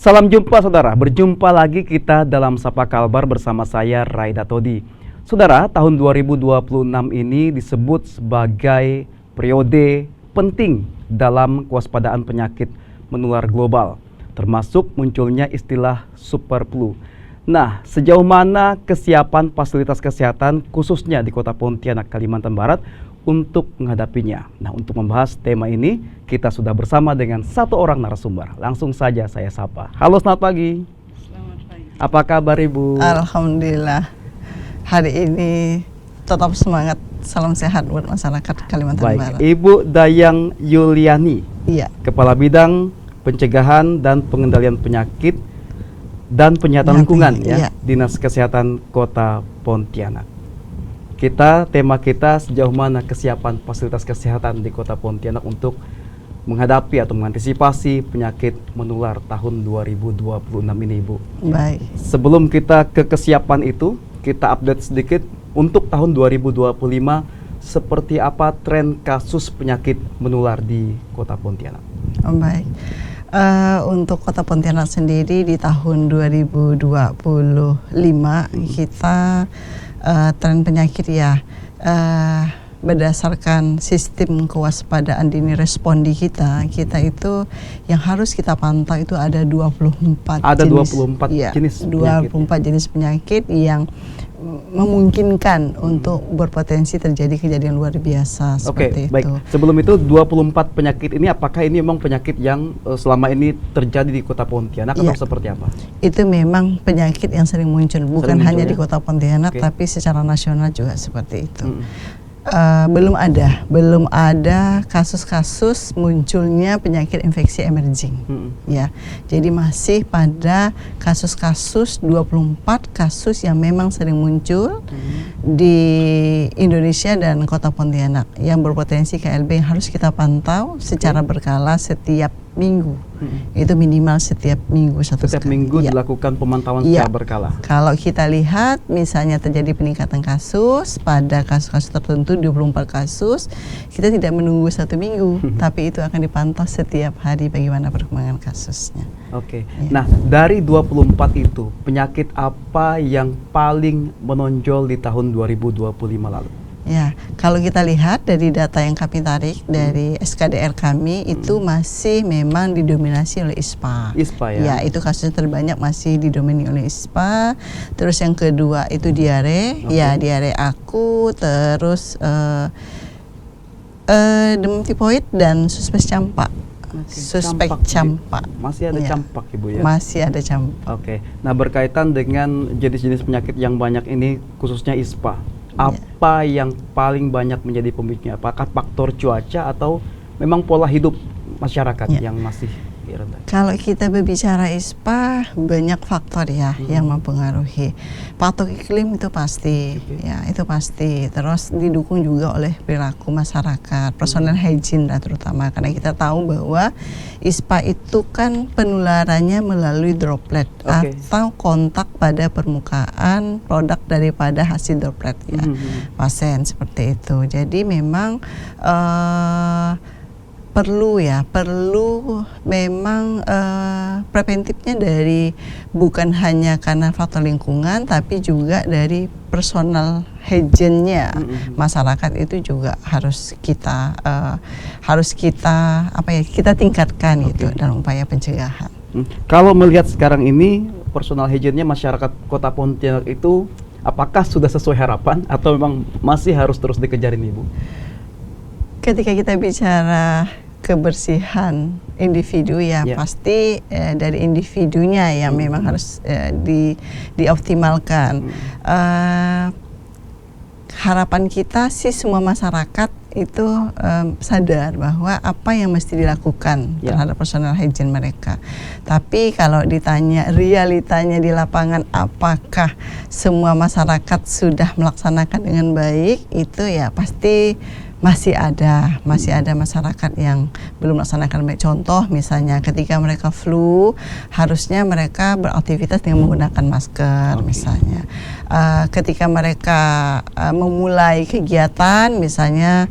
Salam jumpa saudara, berjumpa lagi kita dalam Sapa Kalbar bersama saya Raida Todi. Saudara, tahun 2026 ini disebut sebagai periode penting dalam kewaspadaan penyakit menular global, termasuk munculnya istilah super flu. Nah, sejauh mana kesiapan fasilitas kesehatan khususnya di Kota Pontianak, Kalimantan Barat untuk menghadapinya? Nah, untuk membahas tema ini, kita sudah bersama dengan satu orang narasumber. Langsung saja saya sapa. Halo, selamat pagi. Selamat pagi. Apa kabar Ibu? Alhamdulillah. Hari ini tetap semangat. Salam sehat buat masyarakat Kalimantan Barat. Ibu Dayang Yuliani, Iya. Kepala Bidang Pencegahan dan Pengendalian Penyakit dan Penyihatan Lingkungan iya. Dinas Kesehatan Kota Pontianak. Tema kita sejauh mana kesiapan fasilitas kesehatan di Kota Pontianak untuk menghadapi atau mengantisipasi penyakit menular tahun 2026 ini, Ibu. Baik. Sebelum kita ke kesiapan itu, kita update sedikit untuk tahun 2025 seperti apa tren kasus penyakit menular di Kota Pontianak. Baik. Untuk Kota Pontianak sendiri di tahun 2025 kita tren penyakit berdasarkan sistem kewaspadaan dini respondi kita itu yang harus kita pantau itu ada 24 jenis 24 jenis penyakit yang memungkinkan untuk berpotensi terjadi kejadian luar biasa seperti itu. Baik. Sebelum itu 24 penyakit ini apakah ini memang penyakit yang selama ini terjadi di Kota Pontianak atau seperti apa? Itu memang penyakit yang sering muncul bukan hanya di Kota Pontianak tapi secara nasional juga seperti itu. Belum ada kasus-kasus munculnya penyakit infeksi emerging. Ya. Jadi masih pada kasus-kasus 24 kasus yang memang sering muncul di Indonesia dan Kota Pontianak yang berpotensi KLB yang harus kita pantau secara berkala setiap minggu. Itu minimal setiap minggu setiap minggu dilakukan pemantauan secara berkala. Kalau kita lihat misalnya terjadi peningkatan kasus pada kasus-kasus tertentu 24 kasus, kita tidak menunggu satu minggu, tapi itu akan dipantau setiap hari bagaimana perkembangan kasusnya. Nah, dari 24 itu penyakit apa yang paling menonjol di tahun 2025 lalu? Ya, kalau kita lihat dari data yang kami tarik dari SKDR kami itu masih memang didominasi oleh ISPA. ISPA ya. Ya, itu kasusnya terbanyak masih didominasi oleh ISPA. Terus yang kedua itu diare, diare akut, terus demam tipoid dan suspek campak. Suspek campak. Masih ada campak Ibu ya? Masih ada campak. Nah, berkaitan dengan jenis-jenis penyakit yang banyak ini khususnya ISPA. Apa yang paling banyak menjadi pemicunya? Apakah faktor cuaca atau memang pola hidup masyarakat yang masih rendah? Kalau kita berbicara ISPA banyak faktor yang mempengaruhi. Faktor iklim itu pasti, itu pasti. Terus didukung juga oleh perilaku masyarakat, personal hygiene terutama karena kita tahu bahwa ISPA itu kan penularannya melalui droplet atau kontak pada permukaan produk daripada hasil droplet pasien seperti itu. Jadi memang perlu memang preventifnya dari bukan hanya karena faktor lingkungan tapi juga dari personal hygiene-nya masyarakat itu juga harus kita kita tingkatkan itu dalam upaya pencegahan. Kalau melihat sekarang ini personal hygiene-nya masyarakat Kota Pontianak itu apakah sudah sesuai harapan atau memang masih harus terus dikejarin Ibu? Ketika kita bicara kebersihan individu pasti dari individunya yang memang harus dioptimalkan. Harapan kita sih semua masyarakat itu sadar bahwa apa yang mesti dilakukan terhadap personal hygiene mereka. Tapi kalau ditanya realitanya di lapangan apakah semua masyarakat sudah melaksanakan dengan baik, itu pasti masih ada masyarakat yang belum melaksanakan baik. Contoh misalnya ketika mereka flu harusnya mereka beraktivitas dengan menggunakan masker misalnya, ketika mereka memulai kegiatan, misalnya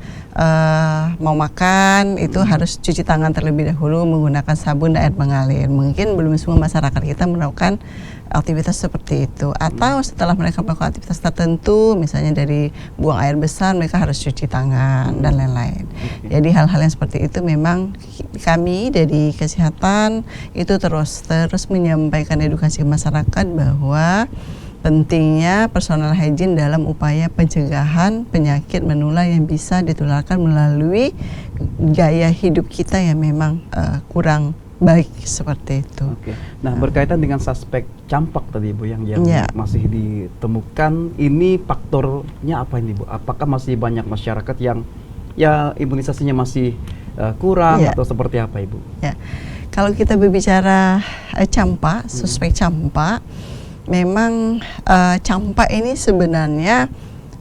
mau makan, itu harus cuci tangan terlebih dahulu menggunakan sabun dan air mengalir. Mungkin belum semua masyarakat kita melakukan aktivitas seperti itu. Atau setelah mereka melakukan aktivitas tertentu, misalnya dari buang air besar, mereka harus cuci tangan dan lain-lain. Jadi hal-hal yang seperti itu memang kami dari kesehatan itu terus menyampaikan edukasi ke masyarakat bahwa pentingnya personal hygiene dalam upaya pencegahan penyakit menular yang bisa ditularkan melalui gaya hidup kita yang memang kurang baik seperti itu. Oke. Nah, berkaitan dengan suspek campak tadi Bu yang Ya. masih ditemukan, ini faktornya apa ini Bu? Apakah masih banyak masyarakat yang ya imunisasinya masih kurang Ya. atau seperti apa Ibu? Ya, kalau kita berbicara campak, suspek campak, memang campak ini sebenarnya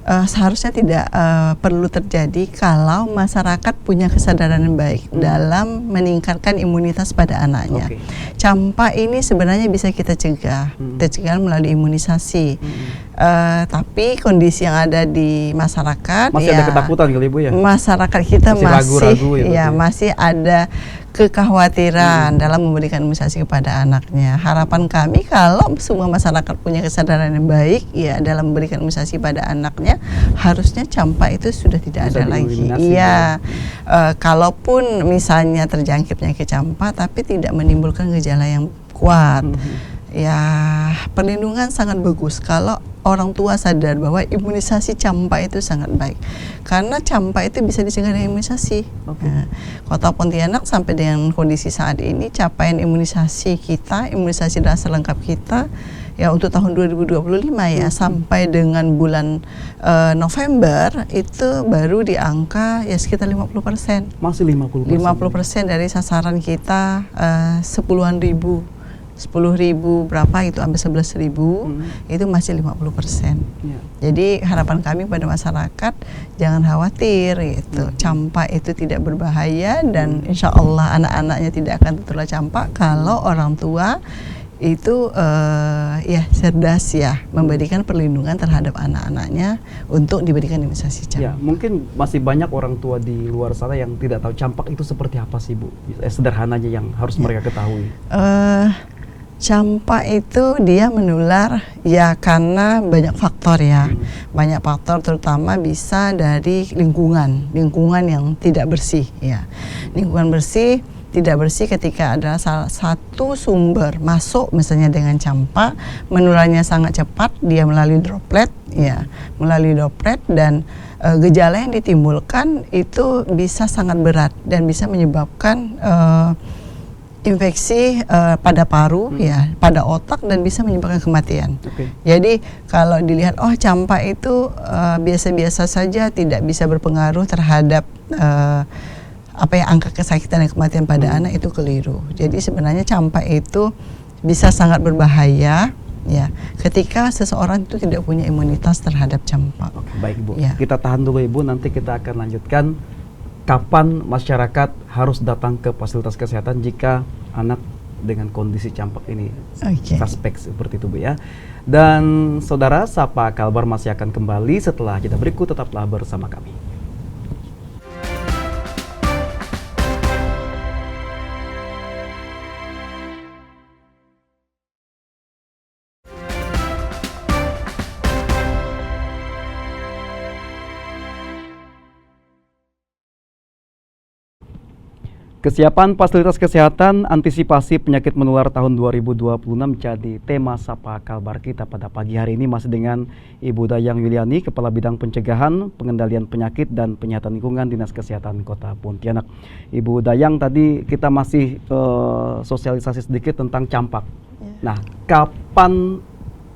seharusnya tidak perlu terjadi kalau masyarakat punya kesadaran yang baik dalam meningkatkan imunitas pada anaknya. Oke. Campak ini sebenarnya bisa kita cegah, melalui imunisasi. Tapi kondisi yang ada di masyarakat Masih ada ketakutan kali Ibu ya? Masyarakat kita Masih ragu-ragu ya, masih ada kekhawatiran dalam memberikan imunisasi kepada anaknya. Harapan kami kalau semua masyarakat punya kesadaran yang baik ya dalam memberikan imunisasi pada anaknya, harusnya campak itu sudah tidak Bisa ada lagi. dieliminasi, Iya. Kalaupun misalnya terjangkit penyakit campak tapi tidak menimbulkan gejala yang kuat. Ya, perlindungan sangat bagus kalau orang tua sadar bahwa imunisasi campak itu sangat baik. Karena campak itu bisa dicegah dengan imunisasi. Nah, Kota Pontianak sampai dengan kondisi saat ini capaian imunisasi kita, imunisasi dasar lengkap kita ya untuk tahun 2025 ya sampai dengan bulan November itu baru di angka ya sekitar 50%. Masih 50%. 50% dari sasaran kita 10.000 berapa itu sampai 11.000 itu masih 50%. Ya. Jadi harapan kami pada masyarakat jangan khawatir gitu. Campak itu tidak berbahaya dan insya Allah anak-anaknya tidak akan tertular campak kalau orang tua itu ya cerdas ya memberikan perlindungan terhadap anak-anaknya untuk diberikan imunisasi campak. Ya, mungkin masih banyak orang tua di luar sana yang tidak tahu campak itu seperti apa sih Bu? Sederhananya yang harus mereka ketahui. Campak itu dia menular ya karena banyak faktor ya. Banyak faktor terutama bisa dari lingkungan yang tidak bersih ya. Lingkungan tidak bersih ketika ada salah satu sumber masuk misalnya dengan campak, menularnya sangat cepat, dia melalui droplet dan gejala yang ditimbulkan itu bisa sangat berat dan bisa menyebabkan infeksi pada paru ya, pada otak dan bisa menyebabkan kematian. Jadi kalau dilihat campak itu biasa-biasa saja, tidak bisa berpengaruh terhadap angka kesakitan dan kematian pada anak, itu keliru. Jadi sebenarnya campak itu bisa sangat berbahaya ya ketika seseorang itu tidak punya imunitas terhadap campak. Baik Bu, Ya. kita tahan dulu Ibu, nanti kita akan lanjutkan kapan masyarakat harus datang ke fasilitas kesehatan jika anak dengan kondisi campak ini suspek seperti itu Bu ya. Dan saudara, Sapa Kalbar masih akan kembali setelah jeda berikut, tetaplah bersama kami. Kesiapan fasilitas kesehatan antisipasi penyakit menular tahun 2026 jadi tema Sapa Kalbar kita pada pagi hari ini, masih dengan Ibu Dayang Yuliani, Kepala Bidang Pencegahan, Pengendalian Penyakit dan Penyihatan Lingkungan Dinas Kesehatan Kota Pontianak. Ibu Dayang, tadi kita masih sosialisasi sedikit tentang campak. Nah, kapan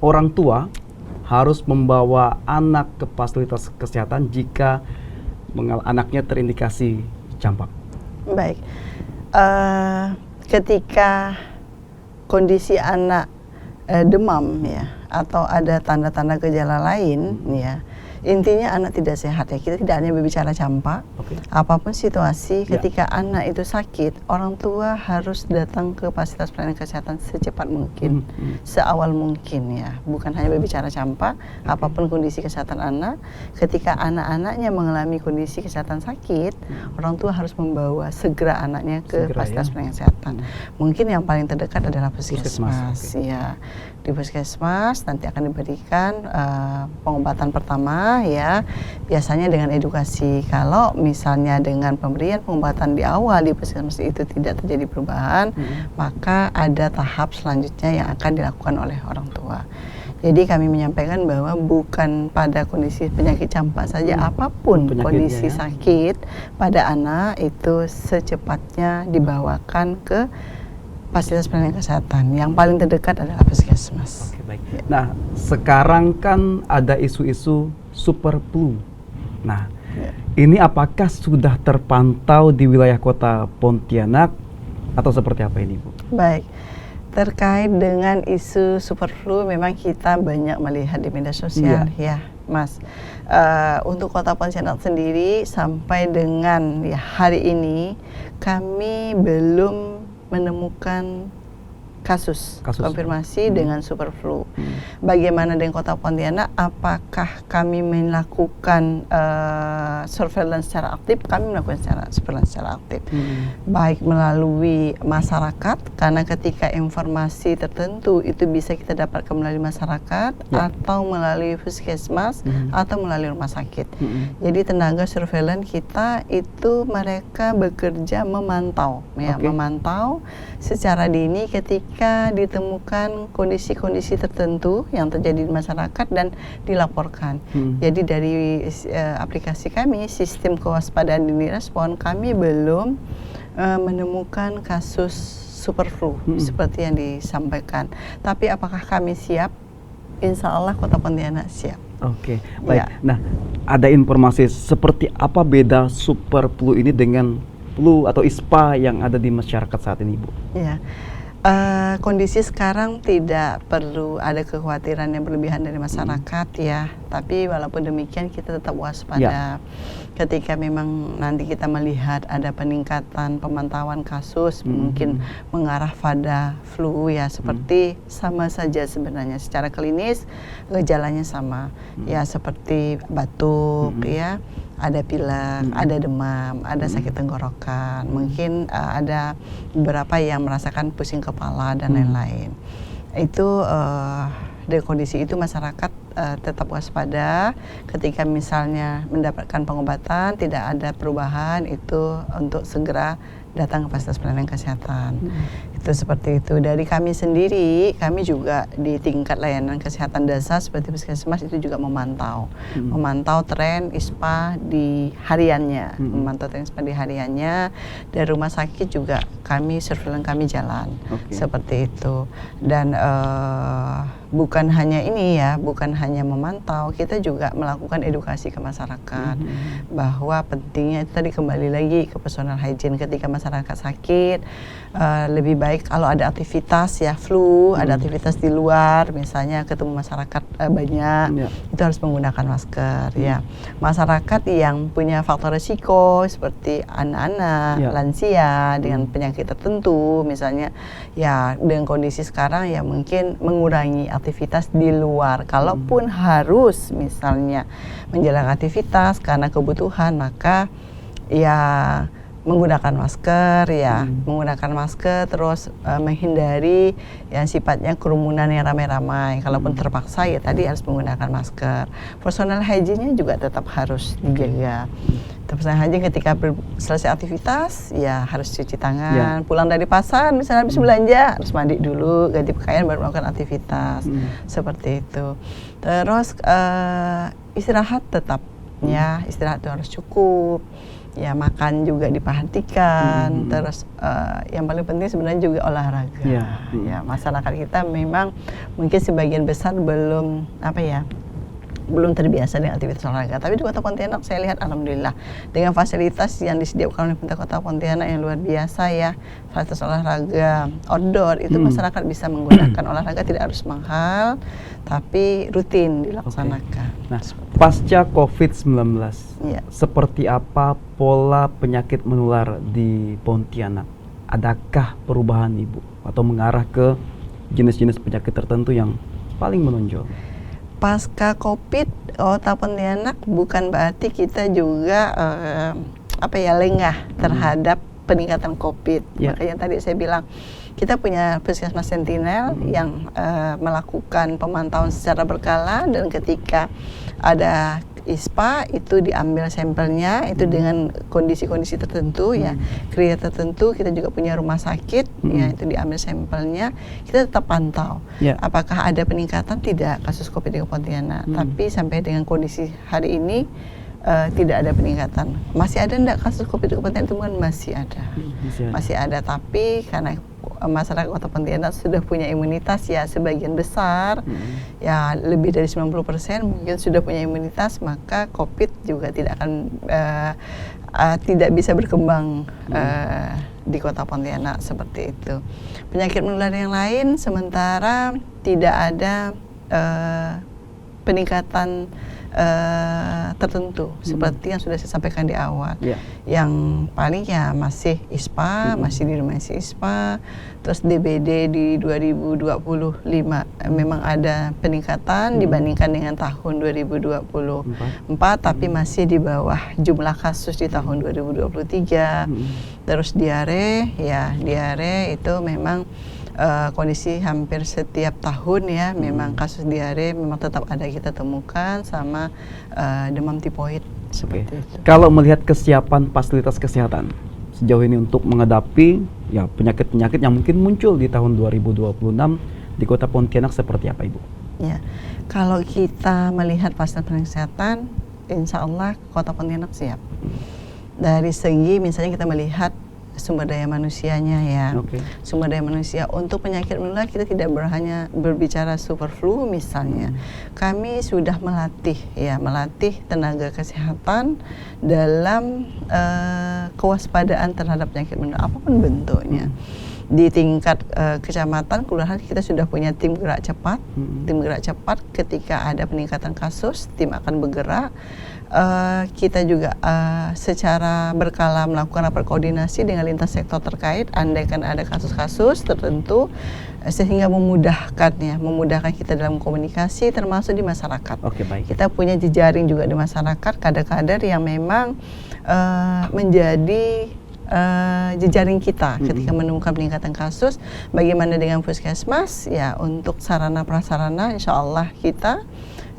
orang tua harus membawa anak ke fasilitas kesehatan jika anaknya terindikasi campak? Baik, ketika kondisi anak demam ya atau ada tanda-tanda gejala lain ya, Intinya anak tidak sehat ya. Kita tidak hanya berbicara campak. Apapun situasi, ketika anak itu sakit, orang tua harus datang ke fasilitas pelayanan kesehatan secepat mungkin, seawal mungkin ya. Bukan hanya berbicara campak, apapun kondisi kesehatan anak, ketika anak-anaknya mengalami kondisi kesehatan sakit, orang tua harus membawa segera anaknya ke fasilitas pelayanan kesehatan. Mungkin yang paling terdekat adalah puskesmas. Ya, di puskesmas nanti akan diberikan pengobatan pertama ya, biasanya dengan edukasi. Kalau misalnya dengan pemberian pengobatan di awal di puskesmas itu tidak terjadi perubahan, maka ada tahap selanjutnya yang akan dilakukan oleh orang tua. Jadi kami menyampaikan bahwa bukan pada kondisi penyakit campak saja, apapun kondisi sakit pada anak itu secepatnya dibawakan ke fasilitas pelayanan kesehatan. Yang paling terdekat adalah puskesmas. Baik. Nah, sekarang kan ada isu-isu super flu. Nah, ini apakah sudah terpantau di wilayah kota Pontianak atau seperti apa ini, Bu? Baik. Terkait dengan isu super flu, memang kita banyak melihat di media sosial ya, Mas. Untuk kota Pontianak sendiri sampai dengan hari ini kami belum menemukan kasus konfirmasi dengan super flu. Bagaimana dengan kota Pontianak? Apakah kami melakukan surveillance secara aktif? Kami melakukan surveillance secara aktif, baik melalui masyarakat, karena ketika informasi tertentu itu bisa kita dapatkan melalui masyarakat, atau melalui puskesmas, atau melalui rumah sakit. Jadi tenaga surveillance kita itu mereka bekerja memantau, memantau secara dini ketika ditemukan kondisi-kondisi tertentu yang terjadi di masyarakat dan dilaporkan. Jadi dari aplikasi kami, sistem kewaspadaan dini respon, kami belum menemukan kasus super flu seperti yang disampaikan. Tapi apakah kami siap? Insya Allah Kota Pontianak siap. Oke, baik. Nah, ada informasi seperti apa beda super flu ini dengan flu atau ISPA yang ada di masyarakat saat ini, Bu? Ya. Kondisi sekarang tidak perlu ada kekhawatiran yang berlebihan dari masyarakat ya, tapi walaupun demikian kita tetap waspada ketika memang nanti kita melihat ada peningkatan pemantauan kasus mungkin mengarah pada flu ya, seperti sama saja sebenarnya secara klinis gejalanya sama ya, seperti batuk ya, ada pilek, ada demam, ada sakit tenggorokan, mungkin ada beberapa yang merasakan pusing kepala dan lain-lain. Itu dari kondisi itu masyarakat tetap waspada ketika misalnya mendapatkan pengobatan tidak ada perubahan, itu untuk segera datang ke fasilitas pelayanan kesehatan. Itu seperti itu. Dari kami sendiri, kami juga di tingkat layanan kesehatan dasar seperti puskesmas itu juga memantau tren ISPA di hariannya, Dari rumah sakit juga kami surveillance kami jalan seperti itu. Dan bukan hanya ini ya, bukan hanya memantau, kita juga melakukan edukasi ke masyarakat bahwa pentingnya itu tadi kembali lagi ke personal hygiene. Ketika masyarakat sakit, lebih baik kalau ada aktivitas ya flu, ada aktivitas di luar, misalnya ketemu masyarakat banyak, itu harus menggunakan masker ya. Masyarakat yang punya faktor risiko seperti anak-anak, lansia dengan penyakit tertentu, misalnya ya dengan kondisi sekarang ya mungkin mengurangi aktivitas di luar. Kalaupun harus misalnya menjalankan aktivitas karena kebutuhan, maka ya menggunakan masker ya, menggunakan masker, terus menghindari yang sifatnya kerumunan yang ramai-ramai. Kalaupun terpaksa ya tadi harus menggunakan masker. Personal hygiene-nya juga tetap harus dijaga. Personal hygiene ketika selesai aktivitas ya harus cuci tangan. Pulang dari pasar misalnya habis belanja harus mandi dulu, ganti pakaian baru melakukan aktivitas. Seperti itu. Terus istirahat tetap ya, istirahat itu harus cukup. Ya makan juga diperhatikan, terus yang paling penting sebenarnya juga olahraga. Ya masyarakat kita memang mungkin sebagian besar belum belum terbiasa dengan aktivitas olahraga. Tapi di Kota Pontianak saya lihat alhamdulillah dengan fasilitas yang disediakan oleh pemerintah Kota Pontianak yang luar biasa ya, fasilitas olahraga outdoor itu masyarakat bisa menggunakan. Olahraga tidak harus mahal, tapi rutin dilaksanakan. Nah, pasca COVID-19, Ya. seperti apa pola penyakit menular di Pontianak? Adakah perubahan Ibu atau mengarah ke jenis-jenis penyakit tertentu yang paling menonjol? Pasca COVID, Kota Pontianak bukan berarti kita juga lengah terhadap peningkatan COVID. Makanya tadi saya bilang kita punya Puskesmas Sentinel yang melakukan pemantauan secara berkala, dan ketika ada ISPA itu diambil sampelnya itu dengan kondisi-kondisi tertentu ya, kriteria tertentu. Kita juga punya rumah sakit ya, itu diambil sampelnya, kita tetap pantau apakah ada peningkatan tidak kasus COVID di Pontianak. Tapi sampai dengan kondisi hari ini tidak ada peningkatan. Masih ada enggak kasus COVID di Pontianak? Itu kan masih ada. Masih ada, tapi karena masyarakat Kota Pontianak sudah punya imunitas ya sebagian besar, ya lebih dari 90% mungkin sudah punya imunitas, maka COVID juga tidak akan tidak bisa berkembang di Kota Pontianak seperti itu. Penyakit menular yang lain sementara tidak ada peningkatan tertentu seperti yang sudah saya sampaikan di awal. Yang paling ya masih ISPA, masih didominasi ISPA. Terus DBD di 2025 memang ada peningkatan dibandingkan dengan tahun 2024, tapi masih di bawah jumlah kasus di tahun 2023. Terus diare itu memang kondisi hampir setiap tahun ya, memang kasus diare memang tetap ada kita temukan, sama demam tipoid seperti itu. Kalau melihat kesiapan fasilitas kesehatan sejauh ini untuk menghadapi ya penyakit-penyakit yang mungkin muncul di tahun 2026 di Kota Pontianak seperti apa Ibu? Ya, kalau kita melihat fasilitas kesehatan, insya Allah Kota Pontianak siap. Dari segi misalnya kita melihat sumber daya manusianya ya. Sumber daya manusia untuk penyakit menular kita tidak hanya berbicara super flu misalnya. Kami sudah melatih tenaga kesehatan dalam kewaspadaan terhadap penyakit menular apapun bentuknya. Di tingkat kecamatan, kelurahan kita sudah punya tim gerak cepat. Tim gerak cepat ketika ada peningkatan kasus, tim akan bergerak. Kita juga secara berkala melakukan rapat koordinasi dengan lintas sektor terkait, andaikan ada kasus-kasus tertentu, sehingga memudahkan kita dalam komunikasi termasuk di masyarakat. Kita punya jejaring juga di masyarakat, kader-kader yang memang menjadi jejaring kita ketika menemukan peningkatan kasus. Bagaimana dengan Puskesmas ya, untuk sarana prasarana insya Allah kita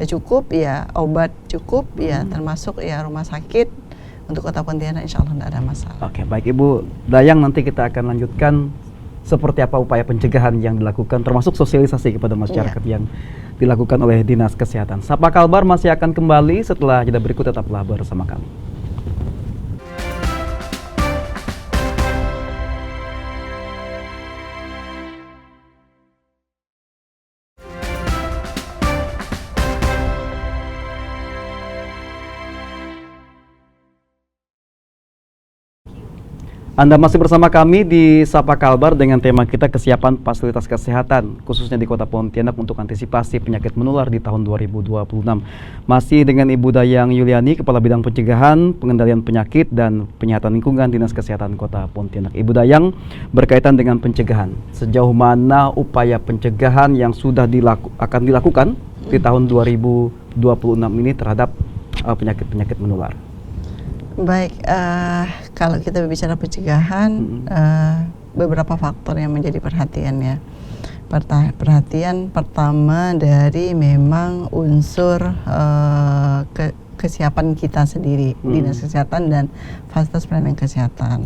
cukup ya, obat cukup ya, termasuk ya rumah sakit untuk Kota Pontianak insya Allah tidak ada masalah. Baik Ibu Dayang, nanti kita akan lanjutkan seperti apa upaya pencegahan yang dilakukan, termasuk sosialisasi kepada masyarakat yang dilakukan oleh Dinas Kesehatan. Sapa Kalbar masih akan kembali setelah jeda berikut, tetaplah bersama kami. Anda masih bersama kami di Sapa Kalbar dengan tema kita kesiapan fasilitas kesehatan khususnya di Kota Pontianak untuk antisipasi penyakit menular di tahun 2026. Masih dengan Ibu Dayang Yuliani, Kepala Bidang Pencegahan, Pengendalian Penyakit dan Penyihatan Lingkungan Dinas Kesehatan Kota Pontianak. Ibu Dayang, berkaitan dengan pencegahan, sejauh mana upaya pencegahan yang sudah akan dilakukan di tahun 2026 ini terhadap penyakit-penyakit menular? Baik, kalau kita berbicara pencegahan, beberapa faktor yang menjadi perhatian ya. Perhatian pertama dari memang unsur kesiapan kita sendiri, Dinas Kesehatan dan fasilitas pelayanan kesehatan.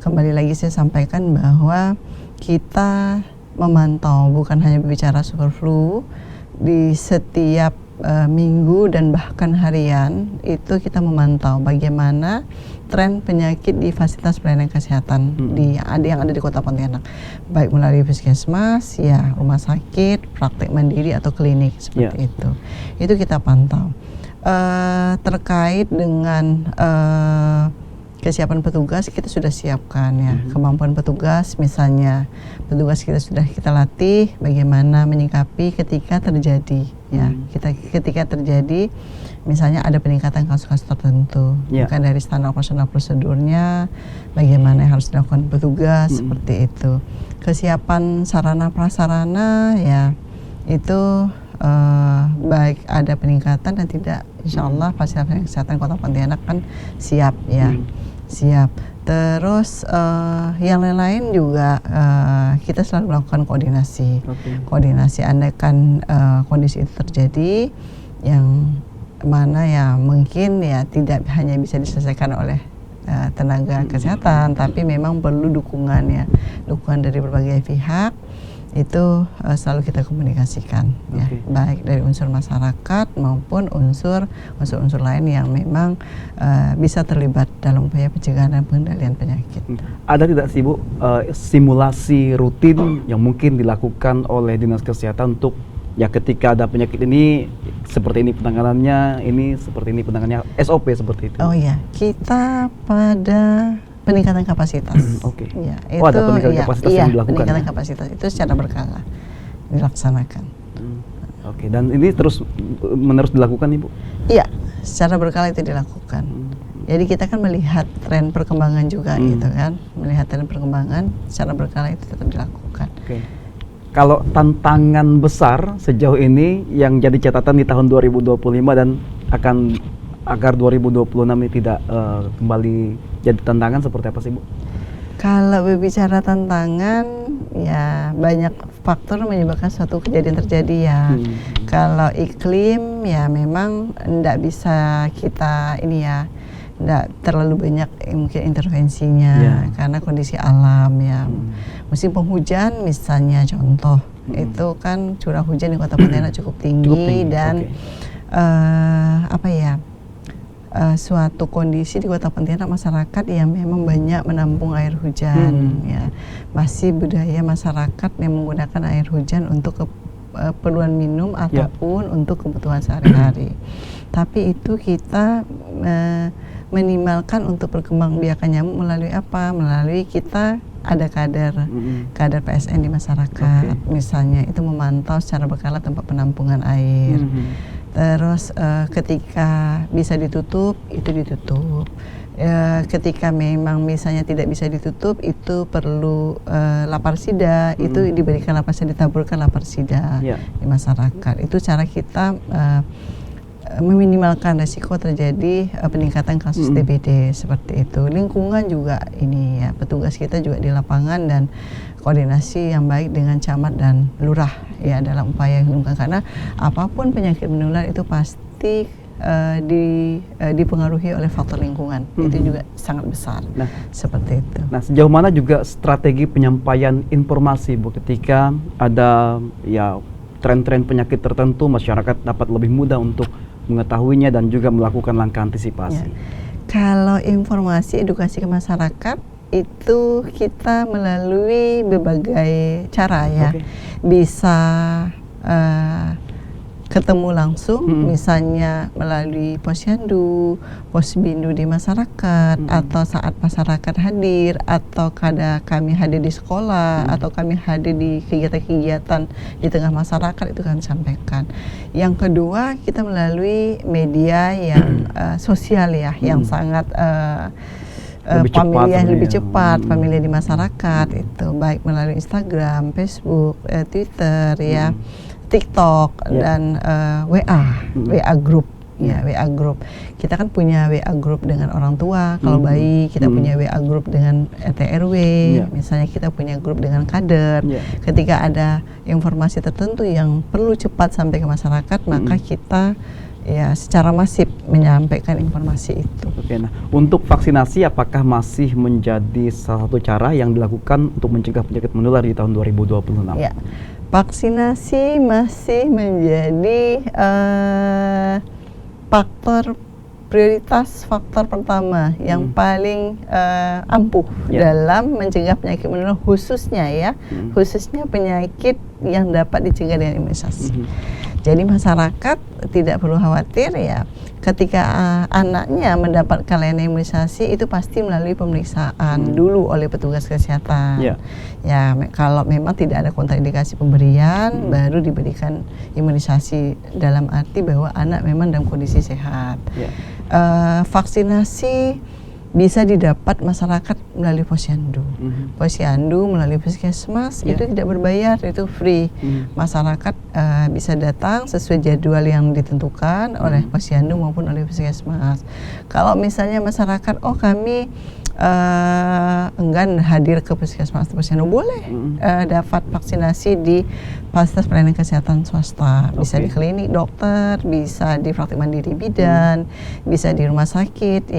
Kembali lagi saya sampaikan bahwa kita memantau, bukan hanya berbicara super flu, di setiap minggu dan bahkan harian itu kita memantau bagaimana tren penyakit di fasilitas pelayanan kesehatan yang ada di Kota Pontianak, baik melalui puskesmas, ya rumah sakit, praktek mandiri atau klinik seperti itu. Itu kita pantau. Terkait dengan kesiapan petugas, kita sudah siapkan ya kemampuan petugas, misalnya petugas kita sudah kita latih bagaimana menyikapi ketika terjadi ketika terjadi misalnya ada peningkatan kasus-kasus tertentu, bukan dari standar operasional prosedurnya, bagaimana yang harus dilakukan petugas seperti itu. Kesiapan sarana prasarana ya itu baik ada peningkatan dan tidak, insya Allah fasilitas kesehatan Kota Pontianak kan siap ya. Siap. Terus yang lain-lain juga kita selalu melakukan koordinasi. Koordinasi andaikan kondisi itu terjadi yang mana ya mungkin ya tidak hanya bisa diselesaikan oleh tenaga kesehatan, tapi memang perlu dukungan dari berbagai pihak. Itu selalu kita komunikasikan ya, baik dari unsur masyarakat maupun unsur lain yang memang bisa terlibat dalam upaya pencegahan dan pengendalian penyakit. Ada tidak sih Bu simulasi rutin yang mungkin dilakukan oleh Dinas Kesehatan untuk ya ketika ada penyakit ini seperti ini penanganannya, ini seperti ini penanganannya, SOP seperti itu? Oh ya, kita pada peningkatan kapasitas. Ya, itu, ada peningkatan kapasitas yang dilakukan. Peningkatan kapasitas itu secara berkala dilaksanakan. Dan ini terus menerus dilakukan Ibu? Iya, secara berkala itu dilakukan. Jadi kita kan melihat tren perkembangan juga gitu kan, melihat tren perkembangan secara berkala itu tetap dilakukan. Kalau tantangan besar sejauh ini yang jadi catatan di tahun 2025 dan akan agar 2026 ini tidak kembali jadi tantangan seperti apa sih Bu? Kalau berbicara tantangan ya banyak faktor menyebabkan suatu kejadian terjadi ya. Kalau iklim ya memang tidak bisa kita tidak terlalu banyak mungkin intervensinya karena kondisi alam ya. Musim penghujan misalnya contoh itu kan curah hujan di Kota Pontianak cukup tinggi dan suatu kondisi di Kota Pontianak masyarakat yang memang banyak menampung air hujan ya. Masih budaya masyarakat yang menggunakan air hujan untuk keperluan minum ataupun untuk kebutuhan sehari-hari. Tapi itu kita minimalkan untuk perkembangbiakan nyamuk melalui apa? Melalui kita ada kader PSN di masyarakat, misalnya itu memantau secara berkala tempat penampungan air. Terus ketika bisa ditutup, itu ditutup. Ketika memang misalnya tidak bisa ditutup, itu perlu laparsida, itu diberikan laparsida, ditaburkan laparsida di masyarakat. Itu cara kita meminimalkan resiko terjadi peningkatan kasus DBD seperti itu. Lingkungan juga ini ya, petugas kita juga di lapangan dan koordinasi yang baik dengan camat dan lurah ya dalam upaya lingkungan, karena apapun penyakit menular itu pasti dipengaruhi oleh faktor lingkungan. Itu juga sangat besar. Seperti itu. Nah, sejauh mana juga strategi penyampaian informasi Bu ketika ada ya tren-tren penyakit tertentu, masyarakat dapat lebih mudah untuk mengetahuinya dan juga melakukan langkah antisipasi? Kalau informasi edukasi ke masyarakat itu kita melalui berbagai cara ya. Bisa ketemu langsung, misalnya melalui posyandu, posbindu di masyarakat, atau saat masyarakat hadir, atau kada kami hadir di sekolah, atau kami hadir di kegiatan-kegiatan di tengah masyarakat, itu kami sampaikan. Yang kedua, kita melalui media yang sosial ya, yang sangat lebih cepat, familiar di masyarakat, itu baik melalui Instagram, Facebook, Twitter ya, TikTok dan WA group ya, WA group. Kita kan punya WA group dengan orang tua kalau bayi, kita punya WA group dengan RT RW, misalnya kita punya grup dengan kader. Ketika ada informasi tertentu yang perlu cepat sampai ke masyarakat, maka kita ya secara masif menyampaikan informasi itu. Nah, untuk vaksinasi apakah masih menjadi salah satu cara yang dilakukan untuk mencegah penyakit menular di tahun 2026? Ya. Vaksinasi masih menjadi faktor prioritas, faktor pertama yang paling ampuh dalam mencegah penyakit menular, khususnya khususnya penyakit yang dapat dicegah dengan imunisasi. Jadi masyarakat tidak perlu khawatir ya, ketika anaknya mendapatkan layanan imunisasi itu pasti melalui pemeriksaan dulu oleh petugas kesehatan. Ya, kalau memang tidak ada kontraindikasi pemberian, baru diberikan imunisasi dalam arti bahwa anak memang dalam kondisi sehat. Vaksinasi bisa didapat masyarakat melalui posyandu. Posyandu melalui puskesmas itu tidak berbayar, itu free. Masyarakat bisa datang sesuai jadwal yang ditentukan oleh posyandu maupun oleh puskesmas. Kalau misalnya masyarakat, kami enggan hadir ke puskesmas atau posyandu, boleh dapat vaksinasi di fasilitas pelayanan kesehatan swasta, bisa di klinik dokter, bisa di praktik mandiri bidan, bisa di rumah sakit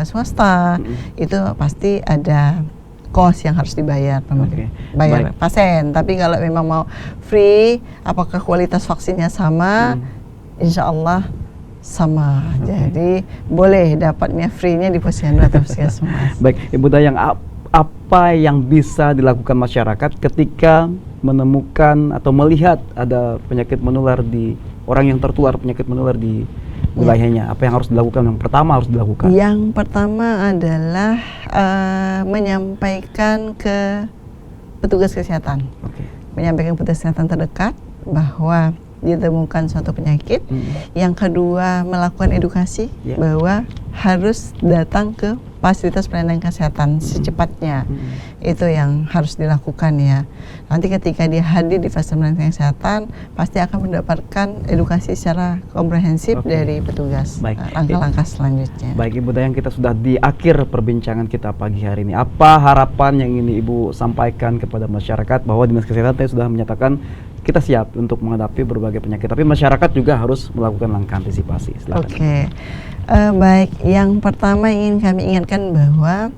swasta. Itu pasti ada kos yang harus dibayar bayar pasien. Tapi kalau memang mau free, apakah kualitas vaksinnya sama? Insya Allah sama. Jadi boleh dapatnya free-nya di posyandu atau puskesmas. Baik, Ibu Dayang, apa yang bisa dilakukan masyarakat ketika menemukan atau melihat ada penyakit menular di orang yang tertular penyakit menular di wilayahnya? Apa yang harus dilakukan? Yang pertama harus dilakukan? Yang pertama adalah menyampaikan ke petugas kesehatan. Menyampaikan ke petugas kesehatan terdekat bahwa ditemukan suatu penyakit. Yang kedua, melakukan edukasi bahwa harus datang ke fasilitas pelayanan kesehatan secepatnya. Itu yang harus dilakukan ya. Nanti ketika dia hadir di fasilitas pelayanan kesehatan, pasti akan mendapatkan edukasi secara komprehensif dari petugas. Langkah-langkah selanjutnya. Baik, Ibu Dayang, kita sudah di akhir perbincangan kita pagi hari ini. Apa harapan yang ingin Ibu sampaikan kepada masyarakat bahwa Dinas Kesehatan tadi sudah menyatakan kita siap untuk menghadapi berbagai penyakit, tapi masyarakat juga harus melakukan langkah antisipasi. Silakan. Baik, yang pertama ingin kami ingatkan bahwa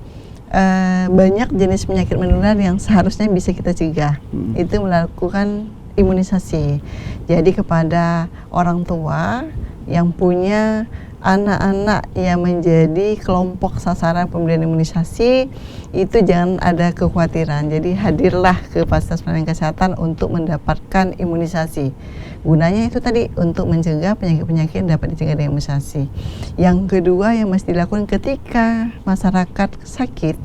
banyak jenis penyakit menular yang seharusnya bisa kita cegah. Itu melakukan imunisasi. Jadi kepada orang tua yang punya anak-anak yang menjadi kelompok sasaran pemberian imunisasi, itu jangan ada kekhawatiran. Jadi hadirlah ke fasilitas pelayanan kesehatan untuk mendapatkan imunisasi. Gunanya itu tadi untuk mencegah penyakit-penyakit yang dapat dicegah dengan imunisasi. Yang kedua yang mesti dilakukan ketika masyarakat sakit,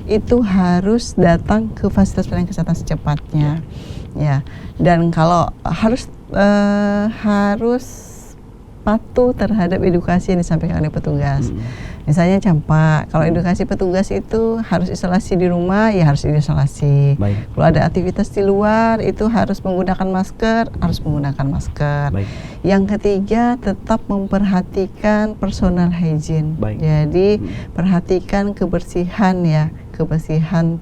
itu harus datang ke fasilitas pelayanan kesehatan secepatnya. Dan kalau harus patuh terhadap edukasi yang disampaikan oleh petugas. Misalnya campak, kalau edukasi petugas itu harus isolasi di rumah, ya harus isolasi. Kalau ada aktivitas di luar, itu harus menggunakan masker, harus menggunakan masker. Yang ketiga, tetap memperhatikan personal hygiene. Jadi perhatikan kebersihan kebersihan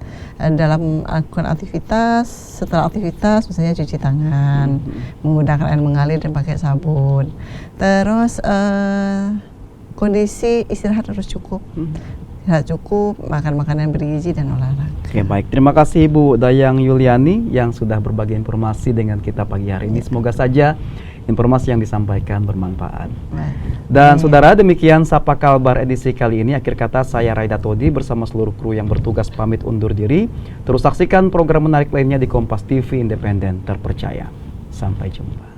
dalam melakukan aktivitas, setelah aktivitas misalnya cuci tangan, menggunakan air mengalir dan pakai sabun. Terus kondisi istirahat harus cukup. Istirahat cukup, makan makanan bergizi dan olahraga. Baik. Terima kasih Ibu Dayang Yuliani yang sudah berbagi informasi dengan kita pagi hari ini. Semoga saja informasi yang disampaikan bermanfaat. Dan saudara, demikian Sapa Kalbar edisi kali ini. Akhir kata, saya Raida Todi bersama seluruh kru yang bertugas pamit undur diri. Terus saksikan program menarik lainnya di Kompas TV Independen Terpercaya. Sampai jumpa.